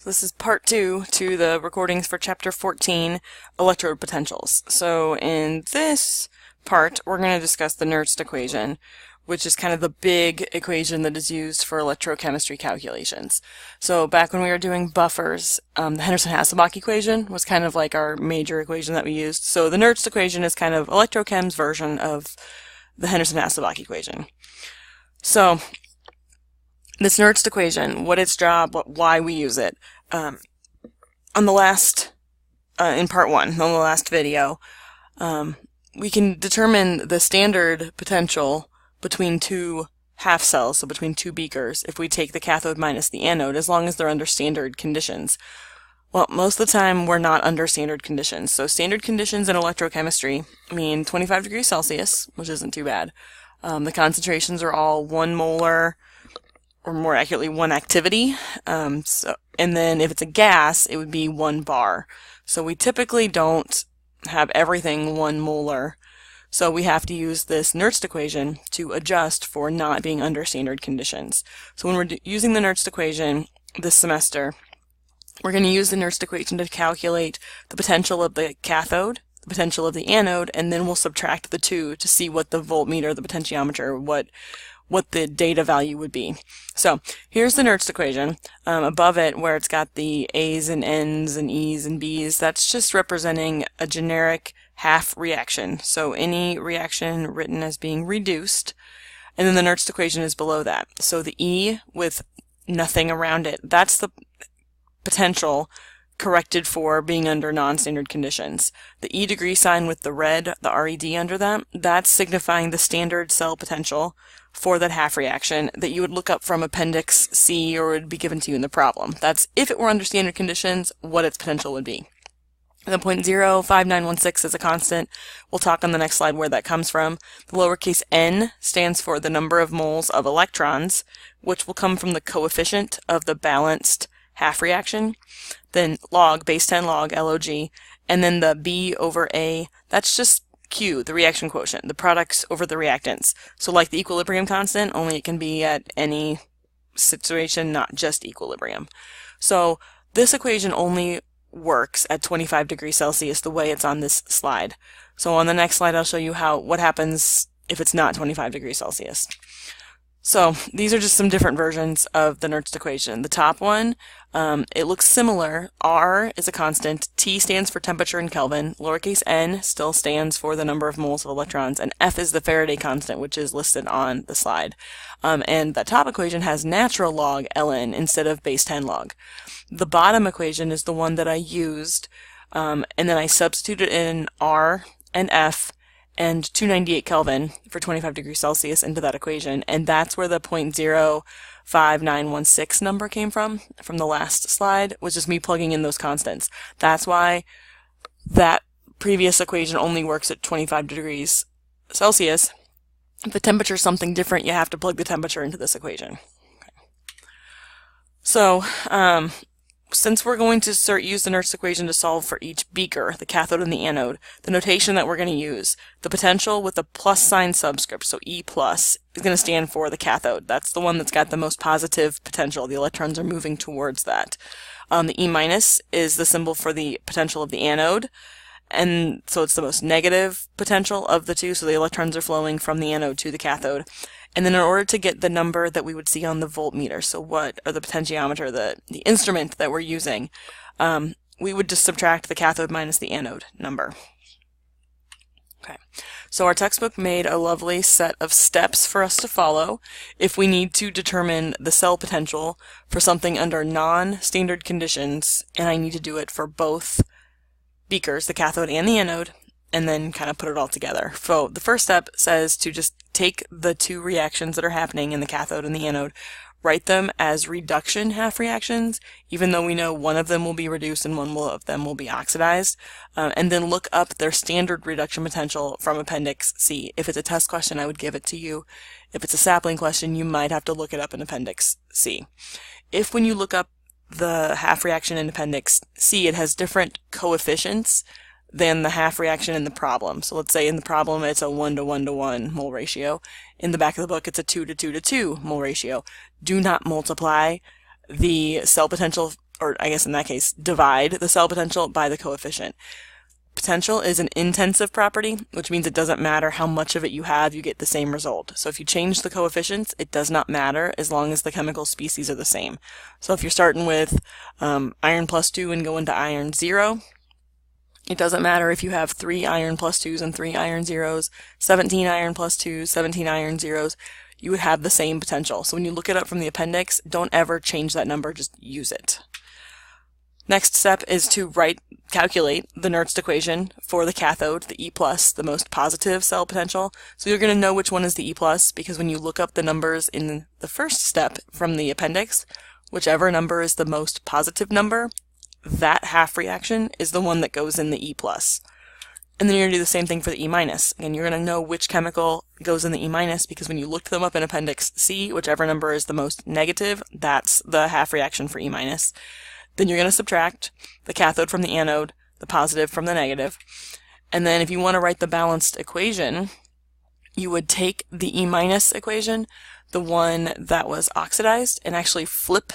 So this is part 2 to the recordings for chapter 14, electrode potentials. So in this part, we're going to discuss the Nernst equation, which is kind of the big equation that is used for electrochemistry calculations. So back when we were doing buffers, the Henderson-Hasselbalch equation was kind of like our major equation that we used. So the Nernst equation is kind of electrochem's version of the Henderson-Hasselbalch equation. So this Nernst equation, what its job, why we use it. On the last, in part 1, on the last video, we can determine the standard potential between two half cells, so between two beakers, if we take the cathode minus the anode, as long as they're under standard conditions. Well, most of the time we're not under standard conditions. So standard conditions in electrochemistry mean 25 degrees Celsius, which isn't too bad. The concentrations are all 1 molar, or more accurately, 1 activity. And then if it's a gas, it would be 1 bar. So we typically don't have everything 1 molar. So we have to use this Nernst equation to adjust for not being under standard conditions. So when we're using the Nernst equation this semester, we're going to use the Nernst equation to calculate the potential of the cathode, the potential of the anode, and then we'll subtract the two to see what the voltmeter, the potentiometer, what the data value would be. So here's the Nernst equation. Above it, where it's got the A's and N's and E's and B's, that's just representing a generic half reaction. So any reaction written as being reduced, and then the Nernst equation is below that. So the E with nothing around it, that's the potential corrected for being under non-standard conditions. The E degree sign with the red, the RED under that, that's signifying the standard cell potential for that half reaction that you would look up from Appendix C or would be given to you in the problem. That's if it were under standard conditions, what its potential would be. The 0.05916 is a constant. We'll talk on the next slide where that comes from. The lowercase n stands for the number of moles of electrons, which will come from the coefficient of the balanced half reaction. Then log, base 10 log, log, and then the B over A, that's just Q, the reaction quotient, the products over the reactants. So like the equilibrium constant, only it can be at any situation, not just equilibrium. So this equation only works at 25 degrees Celsius the way it's on this slide. So on the next slide I'll show you what happens if it's not 25 degrees Celsius. So these are just some different versions of the Nernst equation. The top one, it looks similar. R is a constant, T stands for temperature in Kelvin, lowercase n still stands for the number of moles of electrons, and F is the Faraday constant, which is listed on the slide. And the top equation has natural log ln instead of base 10 log. The bottom equation is the one that I used, and then I substituted in R and F and 298 Kelvin for 25 degrees Celsius into that equation, and that's where the 0.05916 number came from the last slide, was just me plugging in those constants. That's why that previous equation only works at 25 degrees Celsius. If the temperature is something different, you have to plug the temperature into this equation. Okay. So, since we're going to use the Nernst equation to solve for each beaker, the cathode and the anode, the notation that we're going to use, the potential with a plus sign subscript, so E plus, is going to stand for the cathode. That's the one that's got the most positive potential. The electrons are moving towards that. The E minus is the symbol for the potential of the anode, and so it's the most negative potential of the two, so the electrons are flowing from the anode to the cathode. And then in order to get the number that we would see on the voltmeter, so what, or the potentiometer, the instrument that we're using, we would just subtract the cathode minus the anode number. Okay, so our textbook made a lovely set of steps for us to follow if we need to determine the cell potential for something under non-standard conditions, and I need to do it for both beakers, the cathode and the anode, and then kind of put it all together. So the first step says to just take the two reactions that are happening in the cathode and the anode, write them as reduction half reactions, even though we know one of them will be reduced and one of them will be oxidized, and then look up their standard reduction potential from Appendix C. If it's a test question, I would give it to you. If it's a sapling question, you might have to look it up in Appendix C. If when you look up the half reaction in Appendix C, it has different coefficients than the half reaction in the problem. So let's say in the problem it's a 1 to 1 to 1 mole ratio. In the back of the book it's a 2 to 2 to 2 mole ratio. Do not multiply the cell potential or I guess in that case, divide the cell potential by the coefficient. Potential is an intensive property, which means it doesn't matter how much of it you have, you get the same result. So if you change the coefficients, it does not matter as long as the chemical species are the same. So if you're starting with iron plus 2 and going to iron 0, it doesn't matter if you have 3 iron plus 2s and 3 iron 0s, 17 iron plus 2s, 17 iron 0s, you would have the same potential. So when you look it up from the appendix, don't ever change that number, just use it. Next step is to calculate the Nernst equation for the cathode, the E+, the most positive cell potential. So you're going to know which one is the E+, because when you look up the numbers in the first step from the appendix, whichever number is the most positive number, that half reaction is the one that goes in the E+. And then you're going to do the same thing for the E-. And you're going to know which chemical goes in the E- because when you look them up in Appendix C, whichever number is the most negative, that's the half reaction for E-. Then you're going to subtract the cathode from the anode, the positive from the negative. And then if you want to write the balanced equation, you would take the E- equation, the one that was oxidized, and actually flip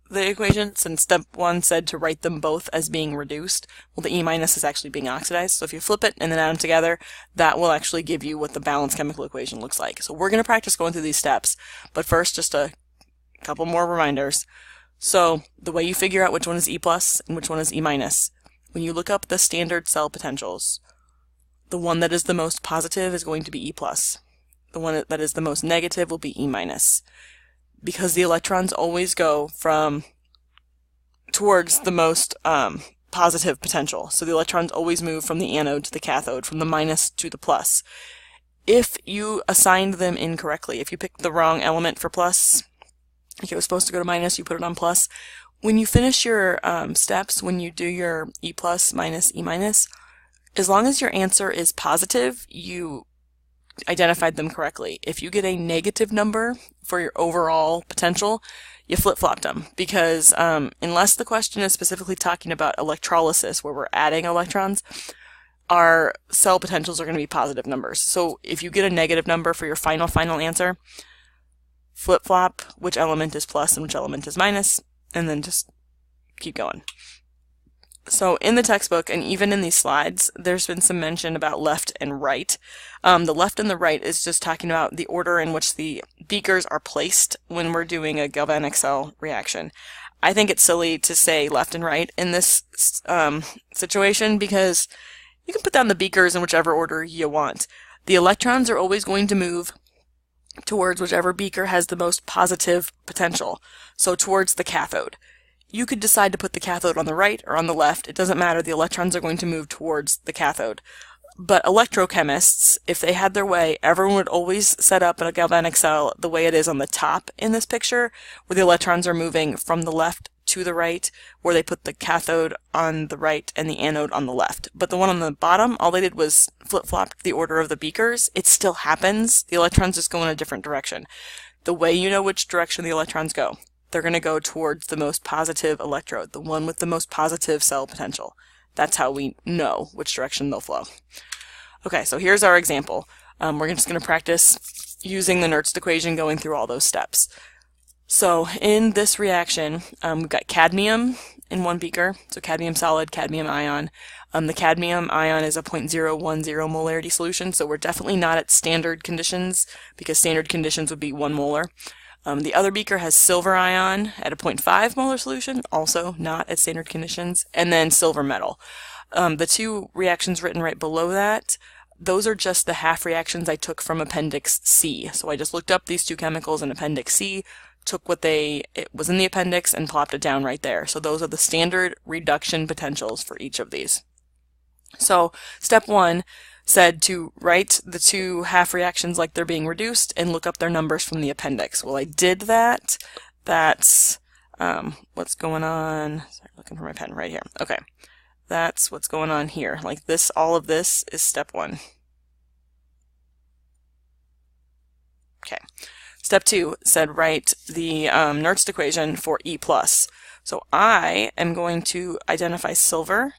the equation, since step 1 said to write them both as being reduced. Well, the E- is actually being oxidized, so if you flip it and then add them together, that will actually give you what the balanced chemical equation looks like. So we're going to practice going through these steps, but first just a couple more reminders. So the way you figure out which one is E+ and which one is E-, when you look up the standard cell potentials, the one that is the most positive is going to be E+. The one that is the most negative will be E-. Because the electrons always go towards the most positive potential. So the electrons always move from the anode to the cathode, from the minus to the plus. If you assigned them incorrectly, if you picked the wrong element for plus, like it was supposed to go to minus, you put it on plus. When you finish your steps, when you do your E+ minus E-, as long as your answer is positive, you identified them correctly. If you get a negative number for your overall potential, you flip-flopped them, because unless the question is specifically talking about electrolysis, where we're adding electrons, our cell potentials are going to be positive numbers. So if you get a negative number for your final answer, flip-flop which element is plus and which element is minus, and then just keep going. So in the textbook, and even in these slides, there's been some mention about left and right. The left and the right is just talking about the order in which the beakers are placed when we're doing a galvanic cell reaction. I think it's silly to say left and right in this situation, because you can put down the beakers in whichever order you want. The electrons are always going to move towards whichever beaker has the most positive potential, so towards the cathode. You could decide to put the cathode on the right or on the left. It doesn't matter. The electrons are going to move towards the cathode. But electrochemists, if they had their way, everyone would always set up a galvanic cell the way it is on the top in this picture, where the electrons are moving from the left to the right, where they put the cathode on the right and the anode on the left. But the one on the bottom, all they did was flip-flop the order of the beakers. It still happens. The electrons just go in a different direction. The way you know which direction the electrons go, they're going to go towards the most positive electrode, the one with the most positive cell potential. That's how we know which direction they'll flow. Okay, so here's our example. We're just going to practice using the Nernst equation, going through all those steps. So in this reaction, we've got cadmium in one beaker, so cadmium solid, cadmium ion. The cadmium ion is a 0.010 molarity solution, so we're definitely not at standard conditions, because standard conditions would be 1 molar. The other beaker has silver ion at a 0.5 molar solution, also not at standard conditions, and then silver metal. The two reactions written right below that, those are just the half reactions I took from Appendix C. So I just looked up these two chemicals in Appendix C, took it was in the appendix, and plopped it down right there. So those are the standard reduction potentials for each of these. So step 1 said to write the two half reactions like they're being reduced and look up their numbers from the appendix. Well, I did that. That's what's going on. Sorry, looking for my pen right here. Okay. That's what's going on here. Like this, all of this is step 1. Okay. Step 2 said write the Nernst equation for E+. So I am going to identify silver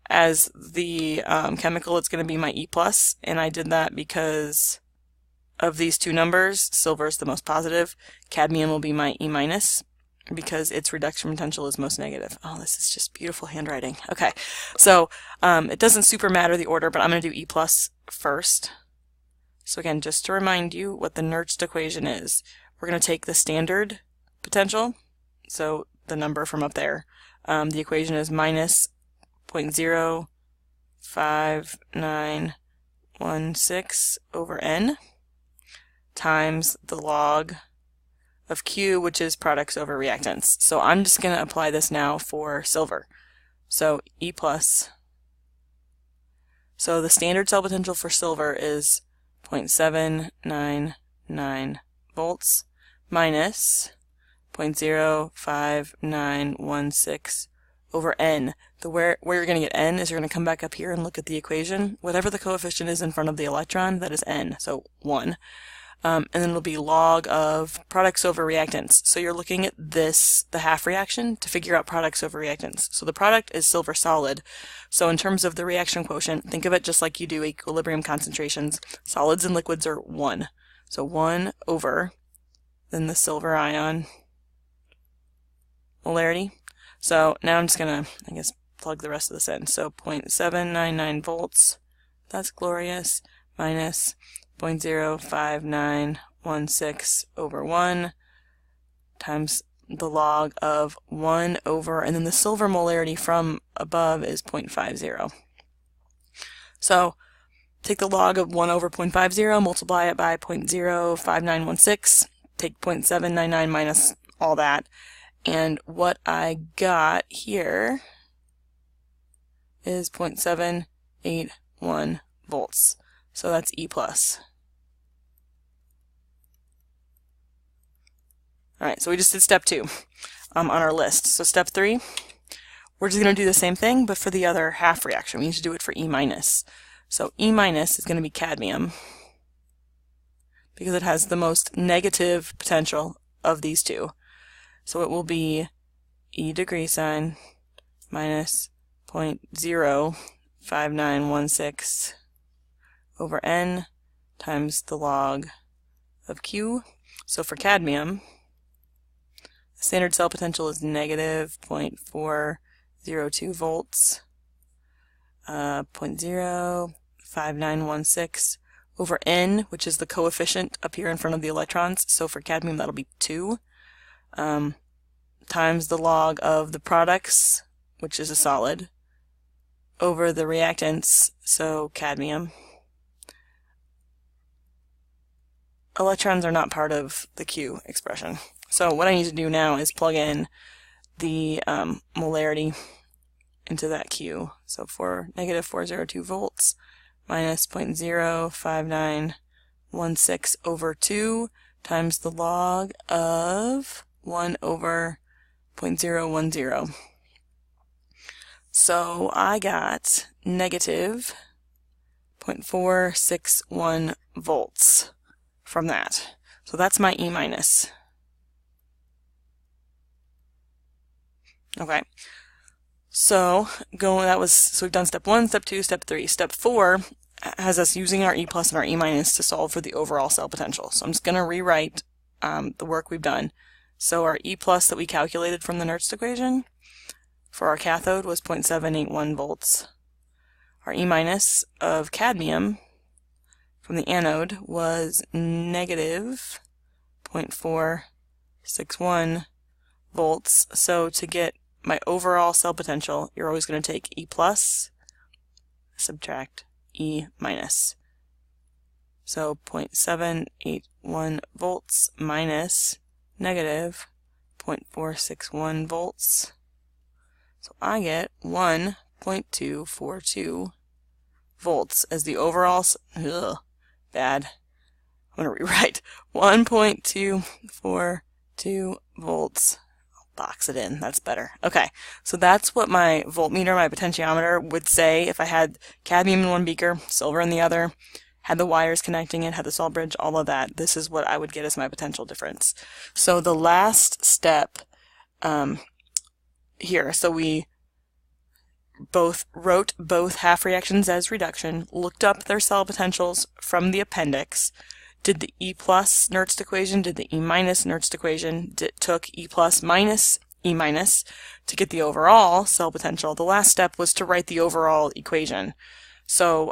as the chemical that's going to be my E+, and I did that because of these two numbers. Silver is the most positive. Cadmium will be my E-. because its reduction potential is most negative. Oh, this is just beautiful handwriting. Okay, so it doesn't super matter the order, but I'm going to do E plus first. So again, just to remind you what the Nernst equation is, we're going to take the standard potential, so the number from up there. The equation is minus 0.05916 over n times the log of Q, which is products over reactants. So I'm just going to apply this now for silver. So E plus. So the standard cell potential for silver is 0.799 volts minus 0.05916 over n. Where you're going to get n is you're going to come back up here and look at the equation. Whatever the coefficient is in front of the electron, that is n, so 1. And then it'll be log of products over reactants. So you're looking at this, the half reaction, to figure out products over reactants. So the product is silver solid. So in terms of the reaction quotient, think of it just like you do equilibrium concentrations. Solids and liquids are 1. So 1 over, then the silver ion molarity. So now I'm just going to, I guess, plug the rest of this in. So 0.799 volts, that's glorious, minus 0.05916 over 1 times the log of 1 over, and then the silver molarity from above is 0.50. So take the log of 1 over 0.50, multiply it by 0.05916, take 0.799 minus all that, and what I got here is 0.781 volts. So that's E plus. Alright, so we just did step 2 on our list. So step 3, we're just going to do the same thing, but for the other half reaction. We need to do it for E minus. So E minus is going to be cadmium, because it has the most negative potential of these two. So it will be E degree sign minus 0.05916 over n times the log of Q. So for cadmium, the standard cell potential is negative 0.402 volts, 0.05916 over n, which is the coefficient up here in front of the electrons. So for cadmium, that'll be 2, times the log of the products, which is a solid, over the reactants, so cadmium. Electrons are not part of the Q expression. So what I need to do now is plug in the molarity into that Q. So for negative 402 volts minus 0.05916 over 2 times the log of 1 over 0.010. So I got negative 0.461 volts from that. So that's my E minus. Okay. So we've done step 1, step 2, step 3. Step 4 has us using our E plus and our E minus to solve for the overall cell potential. So I'm just going to rewrite the work we've done. So our E plus that we calculated from the Nernst equation for our cathode was 0.781 volts. Our E minus of cadmium from the anode was negative 0.461 volts. So to get my overall cell potential, you're always going to take E plus, subtract E minus. So 0.781 volts minus negative 0.461 volts. So I get 1.242 volts as the overall, bad. I'm going to rewrite 1.242 volts. I'll box it in. That's better. Okay, so that's what my voltmeter, my potentiometer would say if I had cadmium in one beaker, silver in the other, had the wires connecting it, had the salt bridge, all of that. This is what I would get as my potential difference. So the last step here, so we wrote both half reactions as reduction, looked up their cell potentials from the appendix, did the E plus Nernst equation, did the E minus Nernst equation, took E plus minus E minus to get the overall cell potential. The last step was to write the overall equation. So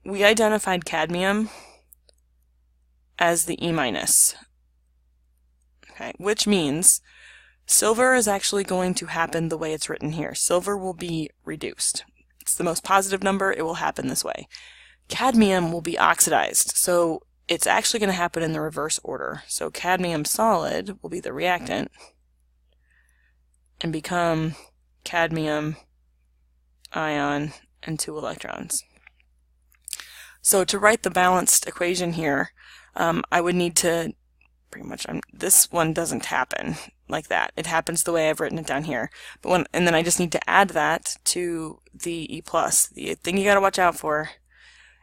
we identified cadmium as the E minus, okay, which means silver is actually going to happen the way it's written here. Silver will be reduced. It's the most positive number, it will happen this way. Cadmium will be oxidized, so it's actually going to happen in the reverse order. So cadmium solid will be the reactant and become cadmium ion and 2 electrons. So to write the balanced equation here, I would need to pretty much, this one doesn't happen like that. It happens the way I've written it down here. But and then I just need to add that to the E plus. The thing you gotta watch out for,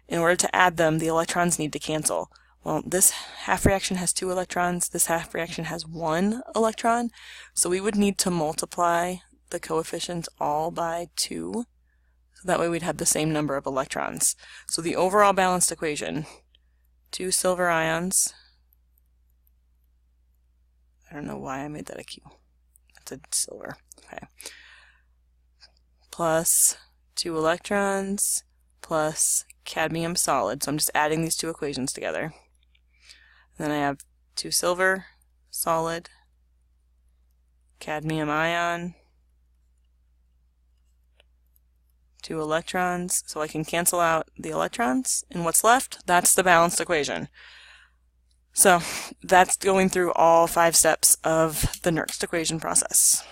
in order to add them, the electrons need to cancel. Well, this half reaction has 2 electrons, this half reaction has 1 electron, so we would need to multiply the coefficients all by 2, so that way we'd have the same number of electrons. So the overall balanced equation, 2 silver ions, I don't know why I made that a Q, that's a silver, okay, plus 2 electrons, plus cadmium solid, so I'm just adding these two equations together. Then I have 2 silver, solid, cadmium ion, 2 electrons, so I can cancel out the electrons, and what's left, that's the balanced equation. So that's going through all 5 steps of the Nernst equation process.